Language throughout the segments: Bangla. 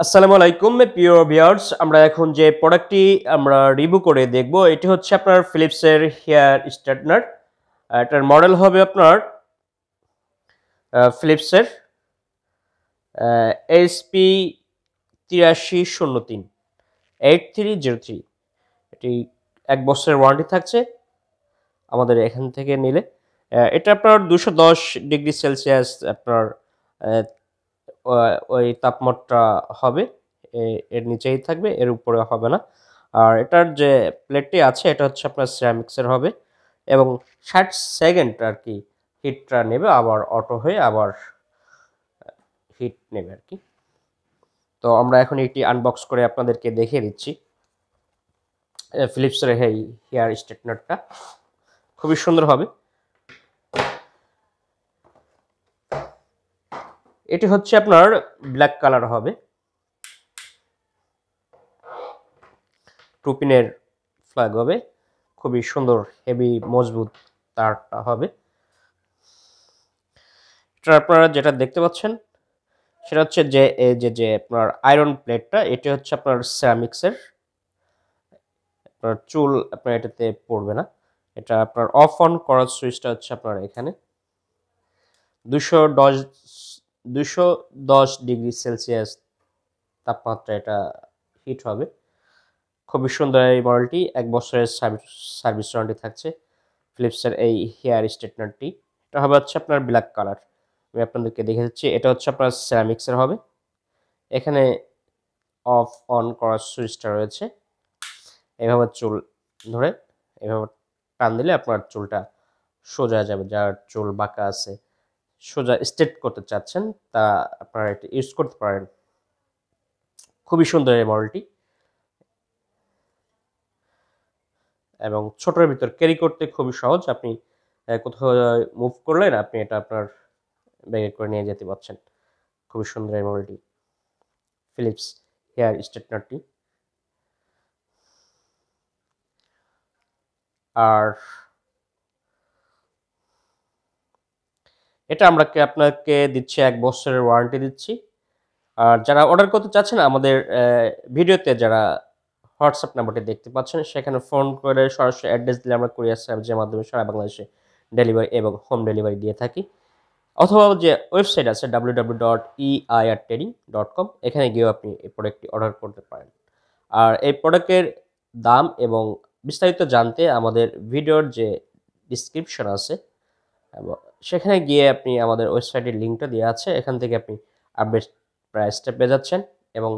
আসসালামু আলাইকুম প্রিয় ভিউয়ার্স, আমরা এখন যে প্রোডাক্টটি আমরা রিভিউ করে দেখব এটি হচ্ছে আপনার ফিলিপসের হেয়ার স্ট্রেটনার। এটার মডেল হবে আপনার ফিলিপসের এসপি 8303 8303। এটি 1 বছরের ওয়ারেন্টি থাকছে আমাদের এখান থেকে নিলে। এটা আপনার 210 ডিগ্রি সেলসিয়াস আপনার ওই তাপমাত্রা হবে, এর নিচেই থাকবে, এর উপরে হবে না। আর এটার যে প্লেটটি আছে এটা হচ্ছে আপনার সিরামিক্সের হবে এবং 60 সেকেন্ড আর কি হিটটা নেবে, আবার অটো হয়ে আবার হিট নেবে আর কি। তো আমরা এখন এটি আনবক্স করে আপনাদেরকে দেখিয়ে দিচ্ছি। ফিলিপসের এই হেয়ার স্ট্রেটনারটা খুবই সুন্দর হবে। এটি হচ্ছে আপনার ব্ল্যাক কালার হবে, টুপিনের ফ্ল্যাগ হবে, খুবই সুন্দর হেভি মজবুত তারটা হবে। এটা আপনারা যেটা দেখতে পাচ্ছেন সেটা হচ্ছে যে এই যে আপনার আয়রন প্লেটটা, এটি হচ্ছে আপনার সিরামিক্সের। আপনার চুল আপনার এটাতে পড়বে না। এটা আপনার অফ অন করার সুইচটা হচ্ছে আপনার এখানে। 210 ডিগ্রি সেলসিয়াস তাপমাত্রা এটা হিট হবে। খুবই সুন্দর এই মডেলটি, 1 বছরের সার্ভিস ওয়ারেন্টি থাকছে ফিলিপসের এই হেয়ার স্ট্রেটনারটি। এটা হবে হচ্ছে আপনার ব্ল্যাক কালার। আমি আপনাদেরকে দেখে দিচ্ছি, এটা হচ্ছে আপনার সিরামিক্সের হবে। এখানে অফ অন করার সুইচটা রয়েছে। এভাবে চুল ধরে এভাবে টান দিলে আপনার চুলটা সোজা যাবে। যার চুল বাঁকা আছে, সোজা স্ট্রেট করতে চাচ্ছেন, তা আপনারা এটা ইউজ করতে পারেন। খুবই সুন্দর এই মডেলটি এবং ছোটোর ভিতর ক্যারি করতে খুবই সহজ। আপনি কোথাও মুভ করলেন, আপনি এটা আপনার ব্যাগে করে নিয়ে যেতে পারছেন। খুবই সুন্দর এই মডেলটি, ফিলিপস হেয়ার স্ট্রেটনারটি। আর এটা আপনাকে দিচ্ছি, 1 বছরের ওয়ারেন্টি দিচ্ছি। আর যারা অর্ডার করতে চাচ্ছেন আমাদের ভিডিওতে যারা হোয়াটসঅ্যাপ নাম্বারটি দেখতে পাচ্ছেন সেখানে ফোন করে সরাসরি অ্যাড্রেস দিলে আমরা কুরিয়ার সার্ভিসের মাধ্যমে সারা বাংলাদেশে ডেলিভারি এবং হোম ডেলিভারি দিয়ে থাকি। অথবা যে ওয়েবসাইট আছে www.eirtrading.com, এখানে গিয়েও আপনি এই প্রোডাক্টটি অর্ডার করতে পারেন। আর এই প্রোডাক্টের দাম এবং বিস্তারিত জানতে আমাদের ভিডিওর যে ডিসক্রিপশন আছে এবং সেখানে গিয়ে আপনি আমাদের ওয়েবসাইটের লিঙ্কটা দেওয়া আছে, এখান থেকে আপনি আপডেট প্রাইসটা পেয়ে যাচ্ছেন এবং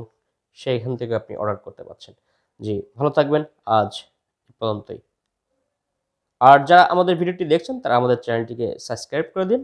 সেইখান থেকে আপনি অর্ডার করতে পারছেন। জি, ভালো থাকবেন। আজ এ পর্যন্তই। আর যারা আমাদের ভিডিওটি দেখছেন তারা আমাদের চ্যানেলটিকে সাবস্ক্রাইব করে দিন